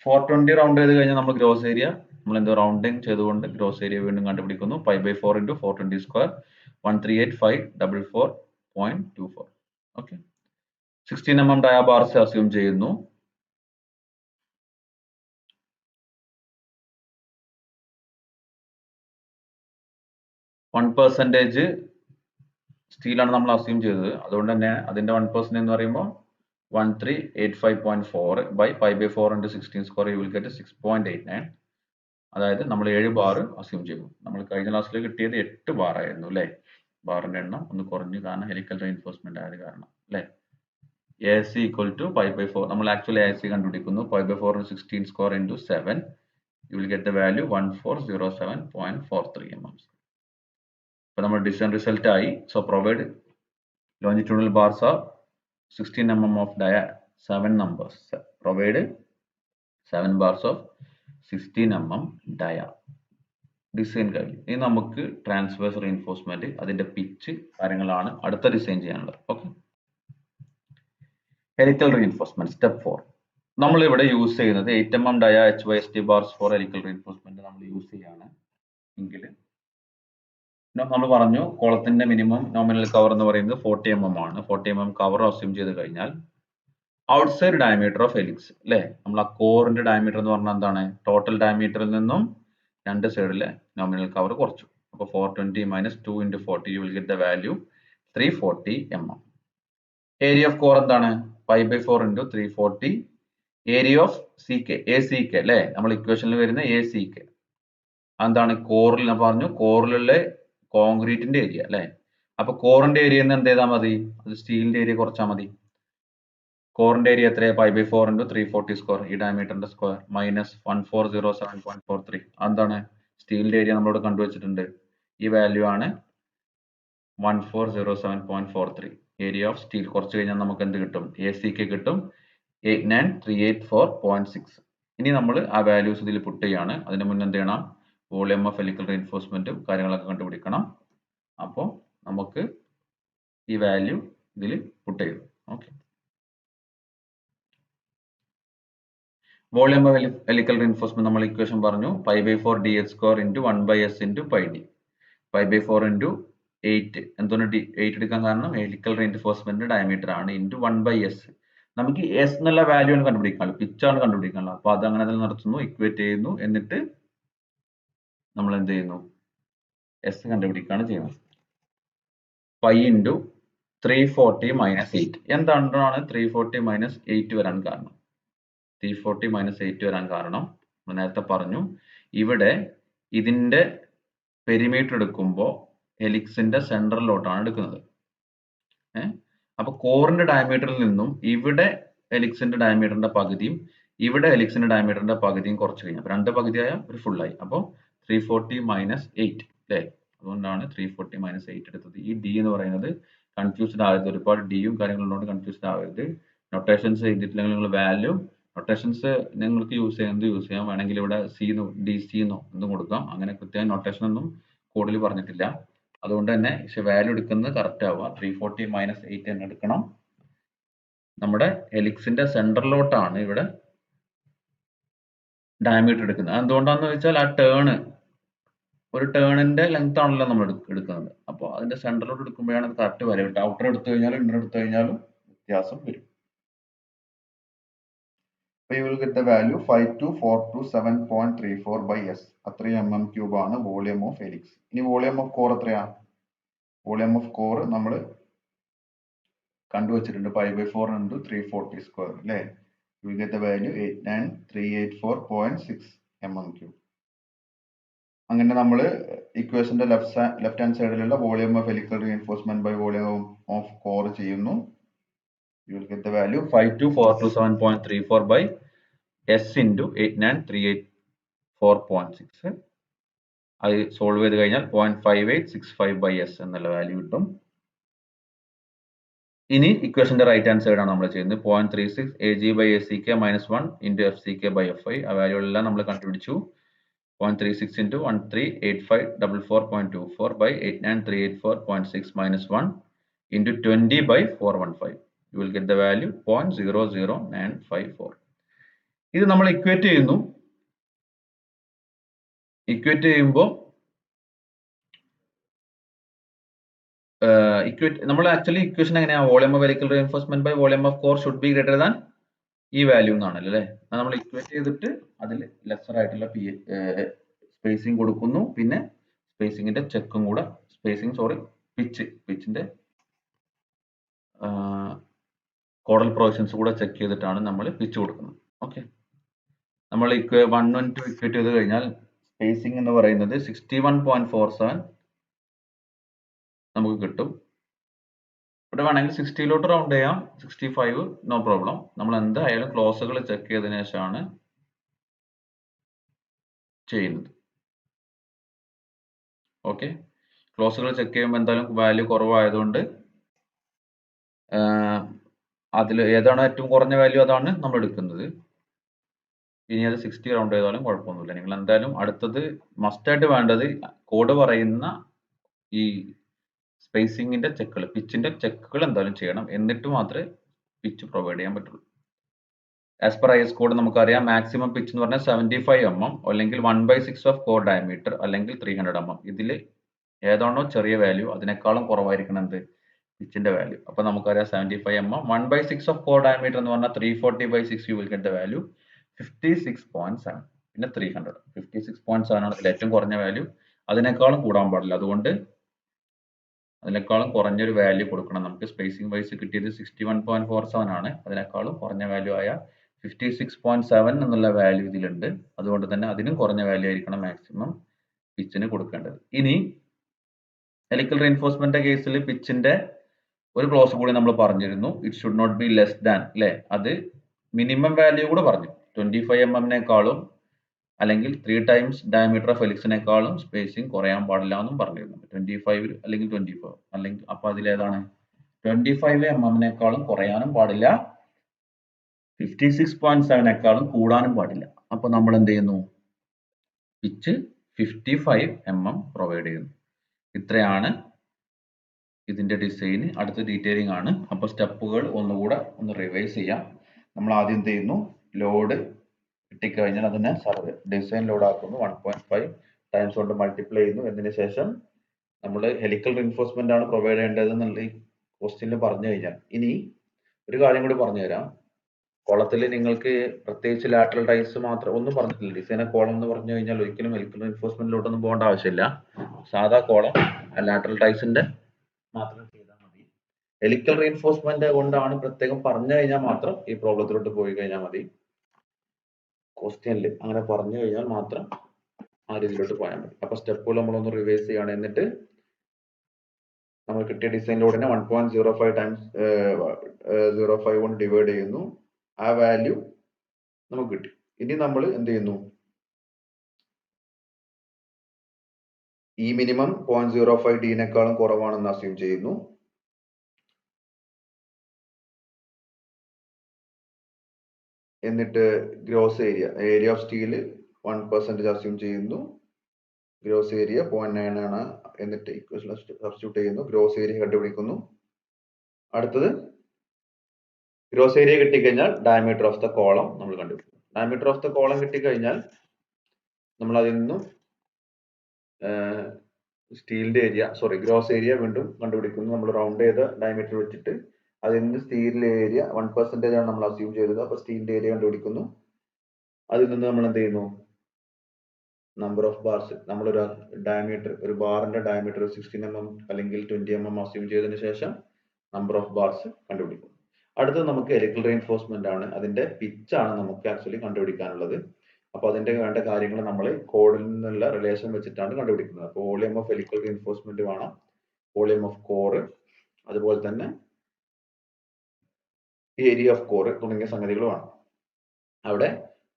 420 റൗണ്ട് ചെയ്ത് കഴിഞ്ഞാൽ നമ്മൾ ഗ്രോസ് ഏരിയ നമ്മൾ എന്തോ റൗണ്ടിങ് ചെയ്തുകൊണ്ട് ഗ്രോസ് ഏരിയ വീണ്ടും കണ്ടുപിടിക്കുന്നു. 5/4 × 420 square 138,544.24. Okay, 16 mm dia bars assume ചെയ്യുന്നു. %% സ്റ്റീലാണ് നമ്മൾ അസ്യൂം ചെയ്തത്. അതുകൊണ്ട് തന്നെ അതിന്റെ 1% എന്ന് പറയുമ്പോൾ 1385.4 by 5/4 × 16 square you will get 6.89. അതായത് നമ്മൾ 7 ബാർ അസ്യൂം ചെയ്തു. നമ്മൾ കഴിഞ്ഞ ക്ലാസ്സിൽ കിട്ടിയത് 8 ബാർ ആയിരുന്നു അല്ലേ? ബാറിന്റെ എണ്ണം ഒന്ന് കുറഞ്ഞു, കാരണം ഹെലിക്കൽ റീഇൻഫോഴ്സ്മെന്റ് ആയത് കാരണം അല്ലേ? AC = 5/4. നമ്മൾ ആക്ച്വലി AC കണ്ടുപിടിക്കുന്നു. 5/4 × 16 square × 7 you will get the value 1407.43 mm. അപ്പോൾ നമ്മൾ ഡിസിഷൻ റിസൾട്ട് ആയി. So provide longitudinal bars are 16 mm of dia, 7 numbers. Provide 7 bars of 16 mm dia. Design കഴിഞ്ഞു. ഇനി നമുക്ക് ട്രാൻസ്വേഴ്സ് റീഇൻഫോഴ്സ്മെന്റ്, അതിന്റെ പിച്ച് കാര്യങ്ങളാണ് അടുത്ത ഡിസൈൻ ചെയ്യാനുള്ളത്. Okay, helical reinforcement step 4. നമ്മൾ ഇവിടെ യൂസ് ചെയ്യുന്നത് 8 mm dia HYST bars for helical reinforcement നമ്മൾ യൂസ് ചെയ്യാണ് എങ്കിൽ നമ്മൾ പറഞ്ഞു കോളത്തിന്റെ മിനിമം നോമിനൽ കവർ എന്ന് പറയുന്നത് 40 mm ആണ്. 40 mm കവർ അസ്യൂം ചെയ്ത് കഴിഞ്ഞാൽ ഔട്ട്സൈഡ് ഡയമീറ്റർ ഓഫ് ഹെലിക്സ് അല്ലേ? നമ്മൾ ആ കോറിന്റെ ഡയമീറ്റർ എന്ന് പറഞ്ഞാൽ എന്താണ്? ടോട്ടൽ ഡയമീറ്ററിൽ നിന്നും രണ്ട് സൈഡിലെ നോമിനൽ കവർ കുറച്ചു. അപ്പോൾ 420 - 2 × 40 you will get the value 340 mm. Area of core എന്താണ്? 5/4 × 340. ഏരിയ ഓഫ് CK ACK അല്ലേ? നമ്മൾ ഇക്വേഷനിൽ വരുന്ന ACK എന്താണ്? കോറിൽ ഞാൻ പറഞ്ഞു, കോറിലുള്ള കോൺക്രീറ്റിന്റെ ഏരിയ അല്ലേ? അപ്പൊ കോറിന്റെ ഏരിയ എന്ത് ചെയ്താൽ മതി? അത് സ്റ്റീലിന്റെ ഏരിയ കുറച്ചാൽ മതി. കോറിന്റെ ഏരിയ എത്രയാ? 5/4 × 340 സ്ക്വയർ, ഈ ഡയമീറ്ററിന്റെ സ്ക്വയർ, -1407.43. എന്താണ്? സ്റ്റീലിന്റെ ഏരിയ നമ്മളോട് കണ്ടുവച്ചിട്ടുണ്ട്. ഈ വാല്യൂ ആണ് 1407.43. ഏരിയ ഓഫ് സ്റ്റീൽ കുറച്ച് കഴിഞ്ഞാൽ നമുക്ക് എന്ത് കിട്ടും? ACK കിട്ടും 89384.6. ഇനി നമ്മൾ ആ വാല്യൂസ് ഇതിൽ പുട്ട് ചെയ്യാണ്. അതിന് മുന്നേ എന്ത് ചെയ്യണം? വോളിയം ഓഫ് ഹെലിക്കൽ റീഇൻഫോഴ്സ്മെന്റും കാര്യങ്ങളൊക്കെ കണ്ടുപിടിക്കണം. അപ്പോൾ നമുക്ക് ഈ വാല്യൂ ഇതിൽ പുട്ട് ചെയ്തു. Okay, volume of helical reinforcement നമ്മൾ ഇക്വേഷൻ പറഞ്ഞു. 5/4 dh² × 1/s × πd. 5/4 × 8 എന്താണ് 8 എടുക്കാൻ കാരണം ഹെലിക്കൽ റീഇൻഫോഴ്സ്മെന്റ് ഡയമീറ്റർ ആണ്, ഇൻറ്റു 1/s. നമുക്ക് s എന്നുള്ള വാല്യൂ ആണ് കണ്ടുപിടിക്കാനുള്ളത്, പിച്ചാണ് കണ്ടുപിടിക്കാനുള്ളത്. അപ്പൊ അത് അങ്ങനെ തന്നെ നടത്തുന്നു, ഇക്വേറ്റ് ചെയ്യുന്നു, എന്നിട്ട് നമ്മൾ എന്ത് ചെയ്യുന്നു? s കണ്ടുപിടിക്കുകയാണ് ചെയ്യുന്നത്. 5 × 340 - 8. എന്താണ് 340 - 8 വരാൻ കാരണം? 340 - 8 വരാൻ കാരണം നമ്മൾ നേരത്തെ പറഞ്ഞു, ഇവിടെ ഇതിന്റെ പെരിമീറ്റർ എടുക്കുമ്പോൾ ഹെലിക്സിന്റെ സെൻട്രലിലോട്ടാണ് എടുക്കുന്നത്. അപ്പൊ കോറിന്റെ ഡയമീറ്ററിൽ നിന്നും ഇവിടെ ഹെലിക്സിന്റെ ഡയമീറ്ററിന്റെ പകുതിയും ഇവിടെ ഹെലിക്സിന്റെ ഡയമീറ്ററിന്റെ പകുതിയും കുറച്ച് കഴിഞ്ഞു. അപ്പൊ രണ്ട് പകുതിയായ ഒരു ഫുൾ ആയി. അപ്പോൾ 340 - 8 അല്ലേ? അതുകൊണ്ടാണ് 340 - 8 എടുത്തത്. ഈ ഡി എന്ന് പറയുന്നത് കൺഫ്യൂസ്ഡ് ആവരുത്. ഒരുപാട് ഡിയും കാര്യങ്ങളുള്ളതുകൊണ്ട് കൺഫ്യൂസ്ഡ് ആവരുത്. നൊട്ടേഷൻസ് ചെയ്തിട്ടില്ലെങ്കിൽ നിങ്ങൾ വാല്യൂ നൊട്ടേഷൻസ് നിങ്ങൾക്ക് യൂസ് ചെയ്യാം. വേണമെങ്കിൽ ഇവിടെ സിന്നോ DC എന്നോ എന്തും കൊടുക്കാം. അങ്ങനെ കൃത്യമായി നൊട്ടേഷൻ ഒന്നും കോഡിൽ പറഞ്ഞിട്ടില്ല. അതുകൊണ്ട് തന്നെ വാല്യൂ എടുക്കുന്നത് കറക്റ്റ് ആവുക. 340 - 8 തന്നെ എടുക്കണം. നമ്മുടെ ഹെലിക്സിന്റെ സെന്ററിലോട്ടാണ് ഇവിടെ ഡയമീറ്റർ എടുക്കുന്നത്. എന്തുകൊണ്ടാന്ന് വെച്ചാൽ ആ ഒരു ടേണിന്റെ ലെങ്ത് ആണല്ലോ നമ്മൾ എടുക്കുന്നത്. അപ്പോൾ അതിന്റെ സെന്ററിലോട്ട് എടുക്കുമ്പോഴാണ് അത് കറക്റ്റ് വരിക. ഔട്ടർ എടുത്തു കഴിഞ്ഞാലും ഇന്നർ എടുത്തു കഴിഞ്ഞാലും വ്യത്യാസം വരും. you will get the value 52427.34/s. അത്രയും mm³ ആണ് വോളിയം ഓഫ് ഹെലിക്സ്. ഇനി വോളിയം ഓഫ് കോർ എത്രയാ? വോളിയം ഓഫ് കോർ നമ്മൾ കണ്ടുവച്ചിട്ടുണ്ട് 5/4 × 340 സ്ക്വയർ അല്ലേ? you will get the value 89384.6 mm³. അങ്ങനെ നമ്മൾ ഇക്വേഷന്റെ ലെഫ്റ്റ് ഹാൻഡ് സൈഡിലുള്ള volume of helical reinforcement by volume of core ചെയ്യുന്നു. You will get the value 52427.34 by S into 89384.6. അത് solve ചെയ്ത് കഴിഞ്ഞാൽ 0.5865 by S എന്നുള്ള വാല്യൂ കിട്ടും. ഇനി ഇക്വേഷന്റെ റൈറ്റ് ഹാൻഡ് സൈഡ് ആണ് നമ്മൾ ചെയ്യുന്നത്. 0.36 AG by ACK minus 1 into FCK by FI. ആ വാല്യൂ എല്ലാം നമ്മൾ കണ്ടുപിടിച്ചു. 0.36 into 138544.24 by 89384.6 minus 1 into 20 by 415. You will get the value 0.00954. ഇത് നമ്മൾ ഇക്വേറ്റ് ചെയ്യുന്നു. ഇക്വേറ്റ് ചെയ്യുമ്പോൾ നമ്മൾ ആക്ച്വലി ഇക്വേഷൻ എങ്ങനെയാ? Volume of helical reinforcement by volume of core should be greater than ഈ വാല്യൂ എന്നാണല്ലോ അല്ലേ? നമ്മൾ ഇക്വേറ്റ് ചെയ്തിട്ട് അതിൽ ലെസർ ആയിട്ടുള്ള സ്പേസിംഗ് കൊടുക്കുന്നു. പിന്നെ സ്പേസിംഗിന്റെ ചെക്കും കൂടെ പിച്ചിന്റെ കോഡൽ പ്രൊവിഷൻസ് കൂടെ ചെക്ക് ചെയ്തിട്ടാണ് നമ്മൾ പിച്ച് കൊടുക്കുന്നത്. ഓക്കെ, നമ്മൾ 1 and 2 ഇക്വേറ്റ് ചെയ്ത് കഴിഞ്ഞാൽ സ്പേസിംഗ് എന്ന് പറയുന്നത് 61.47 നമുക്ക് കിട്ടും. ഇവിടെ വേണമെങ്കിൽ 60 റൗണ്ട് ചെയ്യാം, 65 നോ പ്രോബ്ലം. നമ്മൾ എന്തായാലും ക്ലോസുകൾ ചെക്ക് ചെയ്തതിനു ശേഷമാണ് ചെയ്യുന്നത്. ഓക്കെ, ക്ലോസുകൾ ചെക്ക് ചെയ്യുമ്പോൾ എന്തായാലും വാല്യൂ കുറവായതുകൊണ്ട് അതിൽ ഏതാണ് ഏറ്റവും കുറഞ്ഞ വാല്യൂ അതാണ് നമ്മൾ എടുക്കുന്നത്. ഇനി അത് 60 റൗണ്ട് ചെയ്താലും കുഴപ്പമൊന്നുമില്ല. നിങ്ങൾ എന്തായാലും അടുത്തത് മസ്റ്റായിട്ട് വേണ്ടത് കോഡ് പറയുന്ന ഈ സ്പേസിംഗിന്റെ ചെക്കുകൾ, പിച്ചിന്റെ ചെക്കുകൾ എന്തായാലും ചെയ്യണം. എന്നിട്ട് മാത്രമേ പിച്ച് പ്രൊവൈഡ് ചെയ്യാൻ പറ്റുള്ളൂ. ആസ് പെർ IS കോഡ് നമുക്കറിയാം മാക്സിമം പിച്ച് എന്ന് പറഞ്ഞാൽ 75 mm അല്ലെങ്കിൽ 1/6 ഓഫ് കോർ ഡയമീറ്റർ അല്ലെങ്കിൽ 300 mm. ഇതിൽ ഏതാണോ ചെറിയ വാല്യൂ അതിനേക്കാളും കുറവായിരിക്കണം എന്ത് പിച്ചിന്റെ വാല്യൂ. അപ്പൊ നമുക്കറിയാം 75 mm 1/6 ഓഫ് കോർ ഡയമീറ്റർ എന്ന് പറഞ്ഞാൽ 340/6. You will get the value 56.7. പിന്നെ 300 56.7 ആണ് ഇതിൽ ഏറ്റവും കുറഞ്ഞ വാല്യൂ. അതിനേക്കാളും കൂടാൻ പാടില്ല. അതുകൊണ്ട് അതിനേക്കാളും കുറഞ്ഞൊരു വാല്യൂ കൊടുക്കണം. നമുക്ക് സ്പേസിംഗ് വൈസ് കിട്ടിയത് 61.47 ആണ്. അതിനേക്കാളും കുറഞ്ഞ വാല്യൂ ആയ 56.7 എന്നുള്ള വാല്യൂ ഇതിലുണ്ട്. അതുകൊണ്ട് തന്നെ അതിനും കുറഞ്ഞ വാല്യൂ ആയിരിക്കണം മാക്സിമം പിച്ചിന് കൊടുക്കേണ്ടത്. ഇനി ഹെലിക്കൽ റീഇൻഫോഴ്സ്മെന്റ് കേസിൽ പിച്ചിന്റെ ഒരു ക്ലോസ് കൂടി നമ്മൾ പറഞ്ഞിരുന്നു. It should not be less than അല്ലെ? അത് മിനിമം വാല്യൂ കൂടെ പറഞ്ഞു. 25 mm അല്ലെങ്കിൽ 3 times ഡയമീറ്റർ ഓഫ് ഹെലിക്സിനേക്കാളും സ്പേസിംഗ് കുറയാൻ പാടില്ല എന്നും പറഞ്ഞിരുന്നു. 25 അല്ലെങ്കിൽ 24 അല്ലെങ്കിൽ അപ്പൊ അതിലേതാണ് 25 mm കുറയാനും പാടില്ല, 56.7 കൂടാനും പാടില്ല. അപ്പൊ നമ്മൾ എന്ത് ചെയ്യുന്നു? പിച്ച് 55 mm പ്രൊവൈഡ് ചെയ്യുന്നു. ഇത്രയാണ് ഇതിന്റെ ഡിസൈൻ. അടുത്ത ഡീറ്റെയിലിംഗ് ആണ്. അപ്പൊ സ്റ്റെപ്പുകൾ ഒന്നുകൂടെ ഒന്ന് റിവൈസ് ചെയ്യാം. നമ്മൾ ആദ്യം എന്ത് ചെയ്യുന്നു? ലോഡ് കിട്ടിക്കഴിഞ്ഞാൽ അതിനെ ഡിസൈൻ ലോഡ് ആക്കുന്നു. 1.5 ടൈംസ് കൊണ്ട് മൾട്ടിപ്ലൈ ചെയ്യുന്നു. എന്നതിന് ശേഷം നമ്മൾ ഹെലിക്കൽ റീഇൻഫോഴ്സ്മെന്റ് ആണ് പ്രൊവൈഡ് ചെയ്യേണ്ടത് എന്നുള്ള ഈ ക്വസ്റ്റ്യനിൽ പറഞ്ഞു കഴിഞ്ഞാൽ, ഇനി ഒരു കാര്യം കൂടി പറഞ്ഞു തരാം. കോളത്തിൽ നിങ്ങൾക്ക് പ്രത്യേകിച്ച് ലാറ്ററൽ ടൈസ് മാത്രം ഒന്നും പറഞ്ഞിട്ടില്ല. ഡിസൈൻ കോളം എന്ന് പറഞ്ഞു കഴിഞ്ഞാൽ ഒരിക്കലും ഹെലിക്കൽ റീഇൻഫോഴ്സ്മെന്റിലോട്ടൊന്നും പോകേണ്ട ആവശ്യമില്ല. സാധാ കോളം ലാറ്ററൽ ടൈസിന്റെ മാത്രം ചെയ്താൽ മതി. ഹെലിക്കൽ റീഇൻഫോഴ്സ്മെന്റ് കൊണ്ടാണ് പ്രത്യേകം പറഞ്ഞു കഴിഞ്ഞാൽ മാത്രം ഈ പ്രോബ്ലത്തിലോട്ട് പോയി കഴിഞ്ഞാൽ മതി. ക്വസ്റ്റ്യനിൽ അങ്ങനെ പറഞ്ഞു കഴിഞ്ഞാൽ മാത്രം ആ രീതിയിലോട്ട് പോയാൽ മതി. അപ്പൊ സ്റ്റെപ്പുകൾ നമ്മളൊന്ന് റിവൈസ് ചെയ്യാണ്. എന്നിട്ട് നമ്മൾ കിട്ടിയ ഡിസൈൻ ലോഡിനെ 1.05 ടൈംസ് 0.5 കൊണ്ട് ഡിവൈഡ് ചെയ്യുന്നു. ആ വാല്യൂ നമുക്ക് കിട്ടി. ഇനി നമ്മൾ എന്ത് ചെയ്യുന്നു? ഈ മിനിമം 0.05 ഡിനേക്കാളും കുറവാണെന്ന് അസ്യൂം ചെയ്യുന്നു. എന്നിട്ട് gross area of steel 1% assume ചെയ്യുന്നു. ഗ്രോസ് ഏരിയ 0.9 ആണ്. എന്നിട്ട് ഇക്വേഷൻ സബ്സ്റ്റിറ്റ്യൂട്ട് ചെയ്യുന്നു. ഗ്രോസ് ഏരിയ കണ്ടുപിടിക്കുന്നു. അടുത്തത് ഗ്രോസ് ഏരിയ കിട്ടിക്കഴിഞ്ഞാൽ ഡയമീറ്റർ ഓഫ് ദ കോളം നമ്മൾ കണ്ടുപിടിക്കുന്നു. ഡയമീറ്റർ ഓഫ് ദ കോളം കിട്ടിക്കഴിഞ്ഞാൽ നമ്മൾ അതിൽ നിന്നും സ്റ്റീലിന്റെ ഗ്രോസ് ഏരിയ വീണ്ടും കണ്ടുപിടിക്കുന്നു. നമ്മൾ റൗണ്ട് ചെയ്ത ഡയമീറ്റർ വെച്ചിട്ട് അതിൽ നിന്ന് സ്റ്റീലിന്റെ ഏരിയ 1% ആണ് നമ്മൾ അസ്യൂം ചെയ്തത്. അപ്പൊ സ്റ്റീലിന്റെ ഏരിയ കണ്ടുപിടിക്കുന്നു. അതിൽ നിന്ന് നമ്മൾ എന്ത് ചെയ്യുന്നു? നമ്പർ ഓഫ് ബാർസ്, നമ്മളൊരു ഡയമീറ്റർ, ഒരു ബാറിന്റെ ഡയമീറ്റർ 16 mm അല്ലെങ്കിൽ 20 mm അസ്യൂം ചെയ്തതിനു ശേഷം നമ്പർ ഓഫ് ബാർസ് കണ്ടുപിടിക്കും. അടുത്തത് നമുക്ക് ഹെലിക്കൽ റീഇൻഫോഴ്സ്മെന്റ് ആണ്. അതിന്റെ പിച്ച് ആണ് നമുക്ക് ആക്ച്വലി കണ്ടുപിടിക്കാനുള്ളത്. അപ്പോൾ അതിന്റെ വേണ്ട കാര്യങ്ങൾ നമ്മൾ കോഡിൽ നിന്നുള്ള റിലേഷൻ വെച്ചിട്ടാണ് കണ്ടുപിടിക്കുന്നത്. അപ്പോൾ വോളിയം ഓഫ് ഹെലിക്കൽ റീഇൻഫോഴ്സ്മെന്റ് വേണം, വോളിയം ഓഫ് കോർ, അതുപോലെ തന്നെ ഏരിയ ഓഫ് കോർ തുടങ്ങിയ സംഗതികൾ വേണം. അവിടെ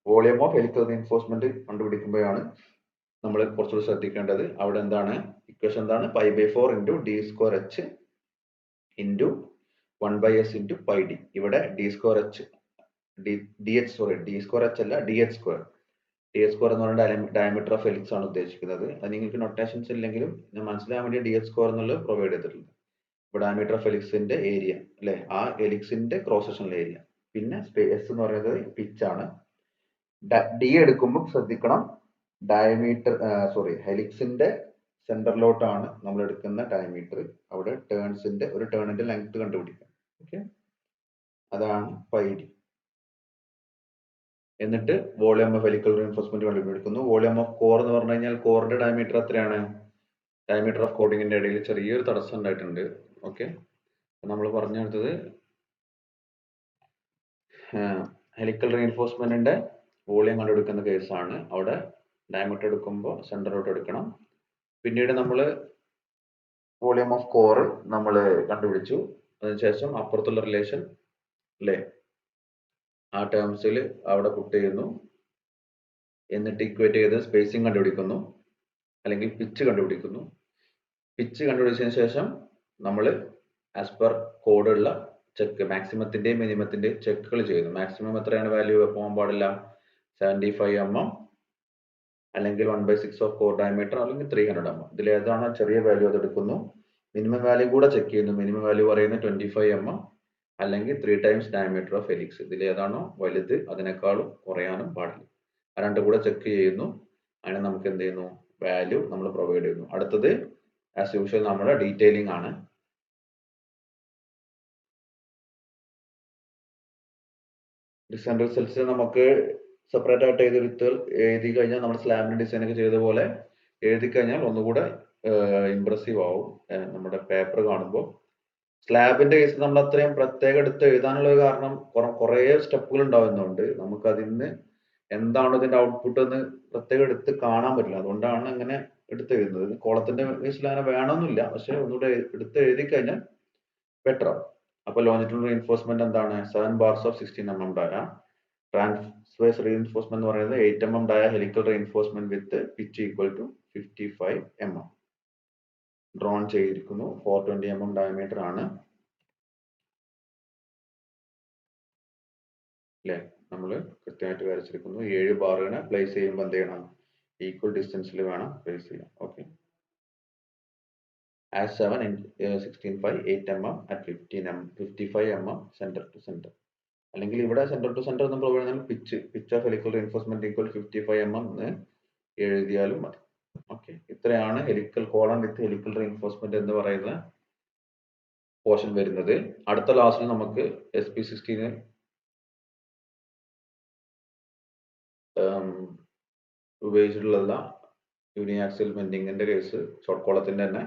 വോളിയം ഓഫ് ഹെലിക്കൽ റീഇൻഫോഴ്സ്മെന്റ് കണ്ടുപിടിക്കുമ്പോഴാണ് നമ്മൾ കുറച്ചുകൂടി ശ്രദ്ധിക്കേണ്ടത്. അവിടെ എന്താണ് ഇക്വേഷൻ എന്താണ്? π/4 into D square H into 1/s into pi D. ഇവിടെ D square H D square H അല്ല D H square. D H square എന്ന് പറയുന്നത് ഡയമീറ്റർ ഓഫ് ഹെലിക്സ് ആണ് ഉദ്ദേശിക്കുന്നത്. അത് നിങ്ങൾക്ക് നൊട്ടേഷൻസ് ഇല്ലെങ്കിലും ഞാൻ മനസ്സിലാൻ വേണ്ടി ഡി എച്ച് സ്ക്വയർ എന്നുള്ളത് പ്രൊവൈഡ് ചെയ്തിട്ടുണ്ട്. ഇപ്പോൾ ഡയമീറ്റർ ഓഫ് ഹെലിക്സിന്റെ ഏരിയ അല്ലെ, ആ ഹെലിക്സിന്റെ ക്രോസ് സെക്ഷണൽ ഏരിയ. പിന്നെ എസ് എന്ന് പറയുന്നത് പിച്ച് ആണ്. ഡി എടുക്കുമ്പോൾ ശ്രദ്ധിക്കണം, ഡയമീറ്റർ ഹെലിക്സിന്റെ സെന്ററിലോട്ടാണ് നമ്മൾ എടുക്കുന്ന ഡയമീറ്റർ. അവിടെ ഒരു ടേണിന്റെ ലെങ്ത് കണ്ടുപിടിക്കാം. ഓക്കെ, അതാണ് പൈ ഡി. എന്നിട്ട് വോളിയം ഓഫ് ഹെലിക്കൽ റീഇൻഫോഴ്സ്മെന്റ് കണ്ടുപിടിക്കുന്നു. വോളിയം ഓഫ് കോർ എന്ന് പറഞ്ഞു കഴിഞ്ഞാൽ കോറിന്റെ ഡയമീറ്റർ എത്രയാണ്? ഡയമീറ്റർ ഓഫ് കോഡിങ്ങിന്റെ ഇടയിൽ ചെറിയൊരു തടസ്സം ഉണ്ടായിട്ടുണ്ട്. ഓക്കെ, നമ്മൾ പറഞ്ഞെടുത്തത് ഹെലിക്കൽ റീഇൻഫോഴ്സ്മെന്റിന്റെ വോളിയം കണ്ടുപിടിക്കുന്ന കേസാണ്. അവിടെ ഡയമീറ്റർ എടുക്കുമ്പോൾ സെന്ററിലോട്ട് എടുക്കണം. പിന്നീട് നമ്മൾ വോളിയം ഓഫ് കോർ നമ്മൾ കണ്ടുപിടിച്ചു. അതിനുശേഷം അപ്പുറത്തുള്ള റിലേഷൻ അല്ലേ, ആ ടേംസിൽ അവിടെ പുട്ട് ചെയ്യുന്നു. എന്നിട്ട് ഇക്വേറ്റ് ചെയ്ത് സ്പേസിംഗ് കണ്ടുപിടിക്കുന്നു, അല്ലെങ്കിൽ പിച്ച് കണ്ടുപിടിക്കുന്നു. പിച്ച് കണ്ടുപിടിച്ചതിന് ശേഷം നമ്മൾ ആസ് പെർ കോഡുള്ള ചെക്ക്, മാക്സിമത്തിന്റെയും മിനിമത്തിന്റെയും ചെക്കുകൾ ചെയ്യുന്നു. മാക്സിമം എത്രയാണ് വാല്യൂ പോകാൻ പാടില്ല? 75 mm, അല്ലെങ്കിൽ 1/6 ഓഫ് കോർ ഡയമീറ്റർ, അല്ലെങ്കിൽ 300 mm. ഇതിൽ ഏതാണോ ചെറിയ വാല്യൂ അത് എടുക്കുന്നു. മിനിമം വാല്യൂ കൂടെ ചെക്ക് ചെയ്യുന്നു. മിനിമം വാല്യൂ പറയുന്നത് 25 mm, അല്ലെങ്കിൽ 3 times ഡയമീറ്റർ ഓഫ് ഹെലിക്സ്. ഇതിൽ ഏതാണോ വലുത് അതിനേക്കാളും കുറയാനും പാടില്ല. ആ രണ്ടും കൂടെ ചെക്ക് ചെയ്യുന്നു. അങ്ങനെ നമുക്ക് എന്ത് ചെയ്യുന്നു? വാല്യൂ നമ്മൾ പ്രൊവൈഡ് ചെയ്യുന്നു. അടുത്തത് ആസ് യൂഷ്വൽ നമ്മുടെ ഡീറ്റെയിലിംഗ് ആണ്. ഡിസൈൻ റിസൾട്ട്സ് നമുക്ക് സെപ്പറേറ്റ് ആയിട്ട് എഴുതി കഴിഞ്ഞാൽ നമ്മൾ സ്ലാബിന്റെ ഡിസൈൻ ഒക്കെ ചെയ്ത പോലെ എഴുതി കഴിഞ്ഞാൽ ഒന്നുകൂടെ ഇംപ്രസീവ് ആവും നമ്മുടെ പേപ്പർ കാണുമ്പോൾ. സ്ലാബിന്റെ കേസിൽ നമ്മൾ അത്രയും പ്രത്യേകം എടുത്ത് എഴുതാനുള്ള കാരണം കുറേ സ്റ്റെപ്പുകൾ ഉണ്ടാവുന്നുണ്ട്. നമുക്ക് അതിന് എന്താണ് ഇതിന്റെ ഔട്ട്പുട്ട് എന്ന് പ്രത്യേകം എടുത്ത് കാണാൻ പറ്റില്ല. അതുകൊണ്ടാണ് അങ്ങനെ എടുത്ത് എഴുതുന്നത്. കോളത്തിന്റെ കേസിൽ അങ്ങനെ വേണമെന്നില്ല, പക്ഷെ ഒന്നുകൂടെ എടുത്ത് എഴുതി കഴിഞ്ഞാൽ ബെറ്റർ ആവും. അപ്പോൾ ലോഞ്ചിറ്റ്യൂണൽ റീഇൻഫോഴ്സ്മെന്റ് എന്താണ്? 7 bars of 16 mm dia. Transverse reinforcement എന്ന് പറയുന്നത് 8 mm dia helical reinforcement with pitch equal to 55 mm. Drawn ചെയ്തിരിക്കുന്നു. 420 mm ഡയമീറ്റർ ആണ് അല്ലേ, നമ്മൾ കൃത്യമായിട്ട് വരച്ചിരിക്കുന്നു. 7 ബാറുകളെ പ്ലേസ് ചെയ്യുമ്പോൾ എന്ത് ചെയ്യണം? ഈക്വൽ ഡിസ്റ്റൻസിൽ വേണം പ്ലേസ് ചെയ്യാൻ. Okay, as 7 in 16/5 8 mm at 55 mm center to center. അല്ലെങ്കിൽ ഇവിടെ സെന്റർ ടു സെന്റർ എന്ന് പറയുന്നത് pitch of helical reinforcement equal 55 mm എന്ന് എഴുതിയാലും മതി. ഓക്കെ, ഇത്രയാണ് helical column with helical reinforcement എന്ന് പറയുന്ന പോർഷൻ വരുന്നത്. അടുത്ത ക്ലാസ്സിൽ നമുക്ക് SP16 ഉപയോഗിച്ചിട്ടുള്ള യൂണിയാക്സിൽ ബെൻഡിങ്ങിന്റെ കേസ്, ഷോർട്ട് കോളത്തിന്റെ തന്നെ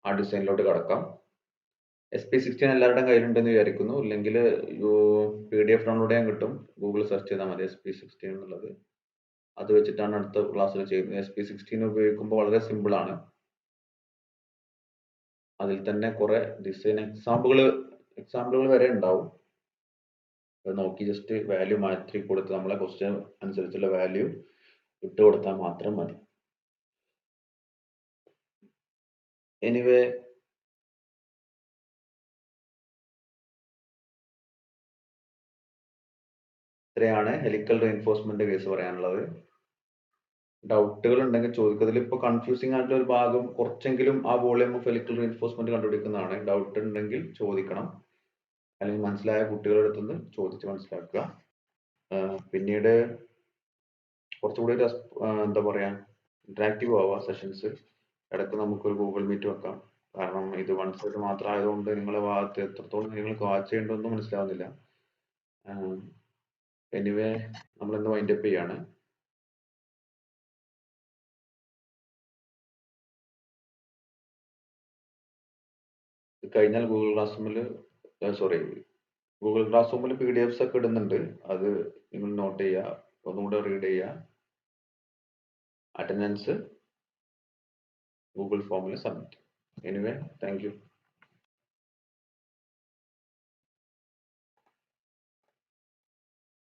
ആ ഡിസൈനിലോട്ട് കടക്കാം. SP16 എല്ലാവരുടെയും കയ്യിലുണ്ടെന്ന് വിചാരിക്കുന്നു. ഇല്ലെങ്കിൽ PDF ഡൗൺലോഡ് ചെയ്യാൻ കിട്ടും. ഗൂഗിൾ സെർച്ച് ചെയ്താൽ മതി SP16 എന്നുള്ളത്. അത് വെച്ചിട്ടാണ് അടുത്ത ക്ലാസ്സിൽ ചെയ്യുന്നത്. SP16 ഉപയോഗിക്കുമ്പോൾ വളരെ സിമ്പിൾ ആണ്. അതിൽ തന്നെ കുറെ ഡിസൈൻ എക്സാമ്പിളുകൾ വരെ ഉണ്ടാവും. അത് നോക്കി ജസ്റ്റ് വാല്യൂ മാറ്റി കൊടുത്ത് നമ്മളെ ക്വസ്റ്റ്യൻ അനുസരിച്ചുള്ള വാല്യൂ ഇട്ട് കൊടുത്താൽ മാത്രം മതി. എനിവേ, ഇത്രയാണ് ഹെലിക്കൽ റീഇൻഫോഴ്സ്മെന്റ് കേസ് പറയാനുള്ളത്. ഡൗട്ടുകൾ ഉണ്ടെങ്കിൽ ചോദിക്കുക. ഇതിൽ ഇപ്പോൾ കൺഫ്യൂസിംഗ് ആയിട്ടുള്ള ഒരു ഭാഗം കുറച്ചെങ്കിലും ആ വോളിയം ഓഫ് ഹെലിക്കൽ റീഇൻഫോഴ്സ്മെന്റ് കണ്ടുപിടിക്കുന്നതാണ്. ഡൗട്ട് ഉണ്ടെങ്കിൽ ചോദിക്കണം, അല്ലെങ്കിൽ മനസ്സിലായ കുട്ടികളുടെ അടുത്തുനിന്ന് ചോദിച്ച് മനസ്സിലാക്കുക. പിന്നീട് കുറച്ചുകൂടി എന്താ പറയാ, ഇന്ററാക്റ്റീവ് ആവുക സെഷൻസ്. ഇടയ്ക്ക് നമുക്കൊരു ഗൂഗിൾ മീറ്റ് വെക്കാം. കാരണം ഇത് വൺ സൈഡ് മാത്രം ആയതുകൊണ്ട് നിങ്ങളെ ഭാഗത്ത് എത്രത്തോളം നിങ്ങൾക്ക് വാച്ച് ചെയ്യേണ്ടതെന്ന് മനസ്സിലാവുന്നില്ല. എനിവേ, നമ്മൾ ഇന്ന് വൈൻഡപ്പ് ചെയ്യാണ്. കഴിഞ്ഞാൽ ഗൂഗിൾ ക്ലാസ് റൂമിൽ PDFs ഒക്കെ ഇടുന്നുണ്ട്. അത് നിങ്ങൾ നോട്ട് ചെയ്യുക. ഒന്നും കൂടെ റീഡ് ചെയ്യുക. അറ്റൻഡൻസ് ഗൂഗിൾ ഫോമിൽ സബ്മിറ്റ്. Anyway thank you.